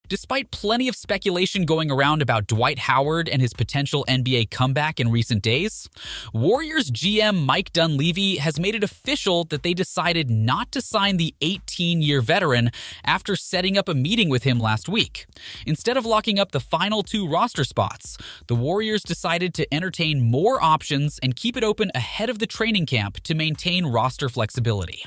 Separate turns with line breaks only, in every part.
Despite plenty of speculation going around about Dwight Howard and his potential NBA comeback in recent days, Warriors GM Mike Dunleavy has made it official that they decided not to sign the 18-year veteran after setting up a meeting with him last week. Instead of locking up the final 2 roster spots, the Warriors decided to entertain more options and keep it open ahead of the training camp to maintain roster flexibility.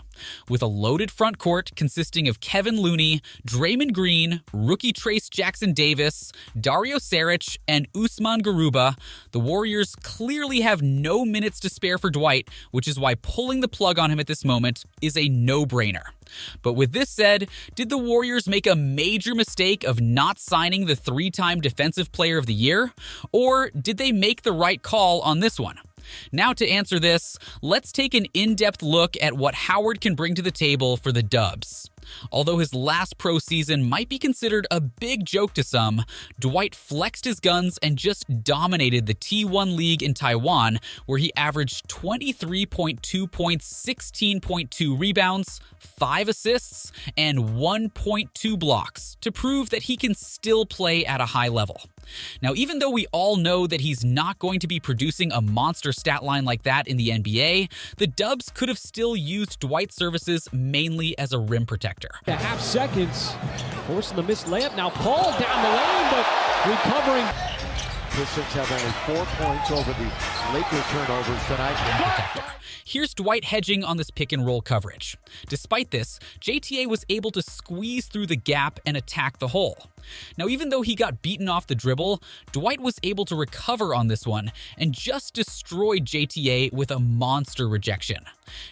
With a loaded front court consisting of Kevin Looney, Draymond Green, rookie Trace Jackson-Davis, Dario Saric, and Usman Garuba, the Warriors clearly have no minutes to spare for Dwight, which is why pulling the plug on him at this moment is a no-brainer. But with this said, did the Warriors make a major mistake of not signing the 3-time Defensive Player of the Year? Or did they make the right call on this one? Now to answer this, let's take an in-depth look at what Howard can bring to the table for the Dubs. Although his last pro season might be considered a big joke to some, Dwight flexed his guns and just dominated the T1 League in Taiwan, where he averaged 23.2 points, 16.2 rebounds, 5 assists, and 1.2 blocks to prove that he can still play at a high level. Now, even though we all know that he's not going to be producing a monster stat line like that in the NBA, the Dubs could have still used Dwight's services mainly as a rim protector.
A half seconds, forcing the missed layup. Now Paul down the lane, but recovering.
Pistons have only 4 points over the Lakers turnovers tonight.
Here's Dwight hedging on this pick and roll coverage. Despite this, JTA was able to squeeze through the gap and attack the hole. Now, even though he got beaten off the dribble, Dwight was able to recover on this one and just destroyed JTA with a monster rejection.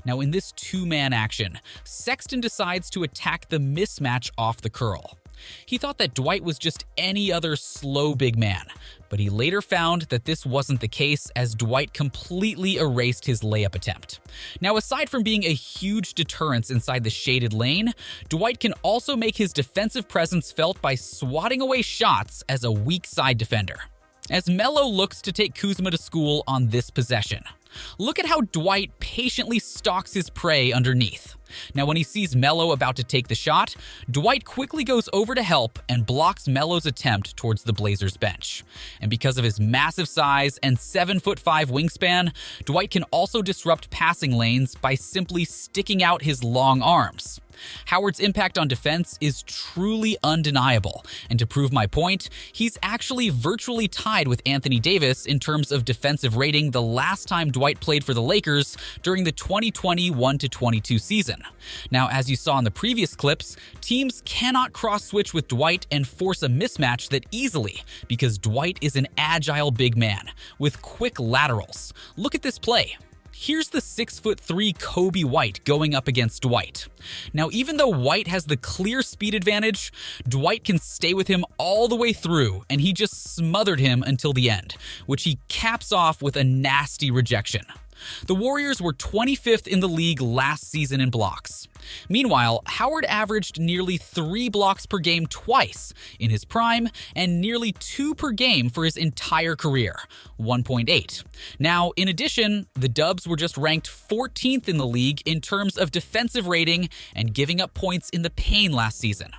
Now, in this 2-man action, Sexton decides to attack the mismatch off the curl. He thought that Dwight was just any other slow big man, but he later found that this wasn't the case as Dwight completely erased his layup attempt. Now, aside from being a huge deterrence inside the shaded lane, Dwight can also make his defensive presence felt by swatting away shots as a weak side defender. As Melo looks to take Kuzma to school on this possession, look at how Dwight patiently stalks his prey underneath. Now, when he sees Melo about to take the shot, Dwight quickly goes over to help and blocks Melo's attempt towards the Blazers bench. And because of his massive size and 7'5" wingspan, Dwight can also disrupt passing lanes by simply sticking out his long arms. Howard's impact on defense is truly undeniable, and to prove my point, he's actually virtually tied with Anthony Davis in terms of defensive rating the last time Dwight played for the Lakers during the 2021-22 season. Now, as you saw in the previous clips, teams cannot cross-switch with Dwight and force a mismatch that easily because Dwight is an agile big man with quick laterals. Look at this play. Here's the 6'3" Kobe White going up against Dwight. Now, even though White has the clear speed advantage, Dwight can stay with him all the way through, and he just smothered him until the end, which he caps off with a nasty rejection. The Warriors were 25th in the league last season in blocks. Meanwhile, Howard averaged nearly 3 blocks per game twice in his prime and nearly 2 per game for his entire career, 1.8. Now, in addition, the Dubs were just ranked 14th in the league in terms of defensive rating and giving up points in the paint last season.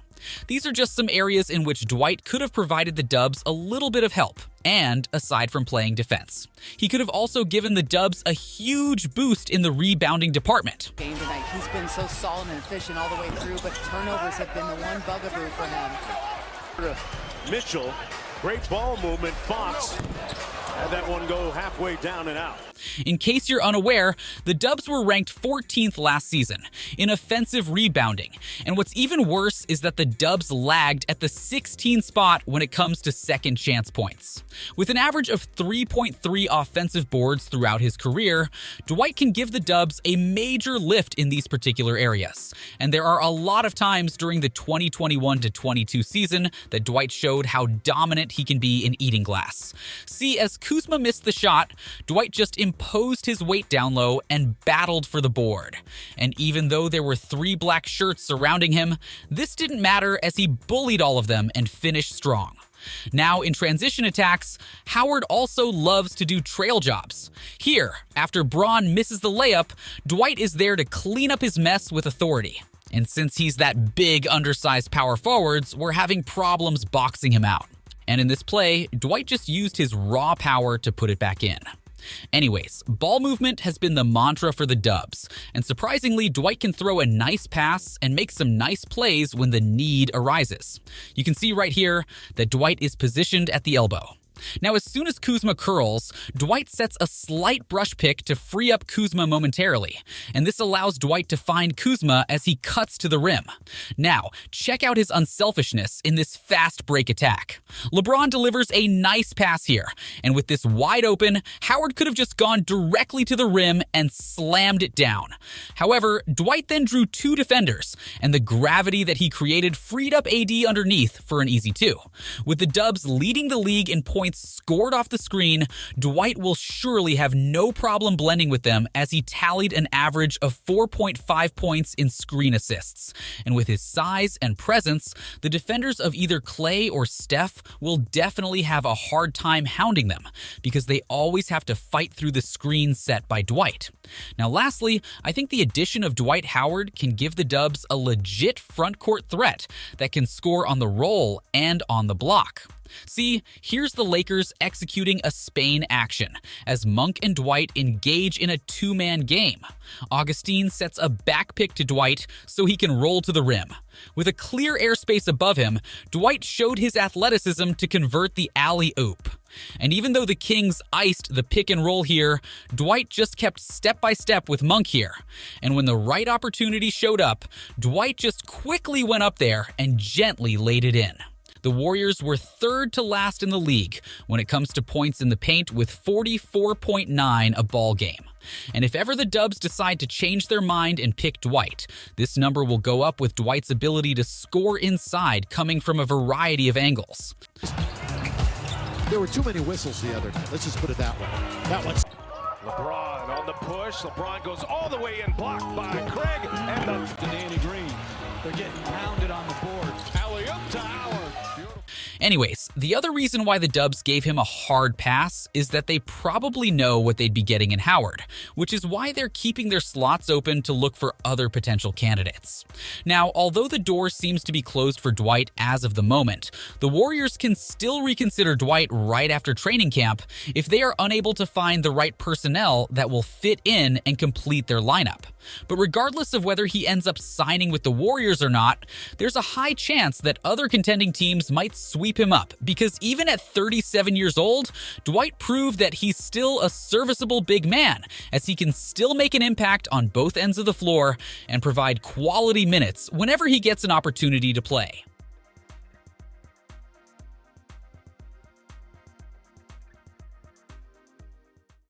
These are just some areas in which Dwight could have provided the Dubs a little bit of help, and aside from playing defense. He could have also given the Dubs a huge boost in the rebounding department.
Game tonight, he's been so solid and efficient all the way through, but turnovers have been the one bugaboo for him.
Mitchell, great ball movement. Fox had that one go halfway down and out.
In case you're unaware, the Dubs were ranked 14th last season in offensive rebounding, and what's even worse is that the Dubs lagged at the 16th spot when it comes to second chance points. With an average of 3.3 offensive boards throughout his career, Dwight can give the Dubs a major lift in these particular areas, and there are a lot of times during the 2021-22 season that Dwight showed how dominant he can be in eating glass. See, as Kuzma missed the shot, Dwight just imposed his weight down low and battled for the board. And even though there were 3 black shirts surrounding him, this didn't matter as he bullied all of them and finished strong. Now, in transition attacks, Howard also loves to do trail jobs. Here, after Braun misses the layup, Dwight is there to clean up his mess with authority. And since he's that big, undersized power forwards, we're having problems boxing him out. And in this play, Dwight just used his raw power to put it back in. Anyways, ball movement has been the mantra for the Dubs, and surprisingly, Dwight can throw a nice pass and make some nice plays when the need arises. You can see right here that Dwight is positioned at the elbow. Now, as soon as Kuzma curls, Dwight sets a slight brush pick to free up Kuzma momentarily, and this allows Dwight to find Kuzma as he cuts to the rim. Now, check out his unselfishness in this fast break attack. LeBron delivers a nice pass here, and with this wide open, Howard could have just gone directly to the rim and slammed it down. However, Dwight then drew two defenders, and the gravity that he created freed up AD underneath for an easy two. With the Dubs leading the league in points scored off the screen, Dwight will surely have no problem blending with them as he tallied an average of 4.5 points in screen assists. And with his size and presence, the defenders of either Clay or Steph will definitely have a hard time hounding them because they always have to fight through the screen set by Dwight. Now lastly, I think the addition of Dwight Howard can give the Dubs a legit front court threat that can score on the roll and on the block. See, here's the Lakers executing a Spain action as Monk and Dwight engage in a two-man game. Augustine sets a back pick to Dwight so he can roll to the rim. With a clear airspace above him, Dwight showed his athleticism to convert the alley-oop. And even though the Kings iced the pick and roll here, Dwight just kept step by step with Monk here. And when the right opportunity showed up, Dwight just quickly went up there and gently laid it in. The Warriors were third to last in the league when it comes to points in the paint with 44.9 a ball game. And if ever the Dubs decide to change their mind and pick Dwight, this number will go up with Dwight's ability to score inside coming from a variety of angles.
There were too many whistles the other night. Let's just put it that way. That one's
LeBron on the push. LeBron goes all the way in, blocked by Craig, and the
Danny Green. They're getting pounded on the board.
alley-oop to Howard.
Anyways, the other reason why the Dubs gave him a hard pass is that they probably know what they'd be getting in Howard, which is why they're keeping their slots open to look for other potential candidates. Now, although the door seems to be closed for Dwight as of the moment, the Warriors can still reconsider Dwight right after training camp if they are unable to find the right personnel that will fit in and complete their lineup. But regardless of whether he ends up signing with the Warriors or not, there's a high chance that other contending teams might sweep him up because even at 37 years old, Dwight proved that he's still a serviceable big man as he can still make an impact on both ends of the floor and provide quality minutes whenever he gets an opportunity to play.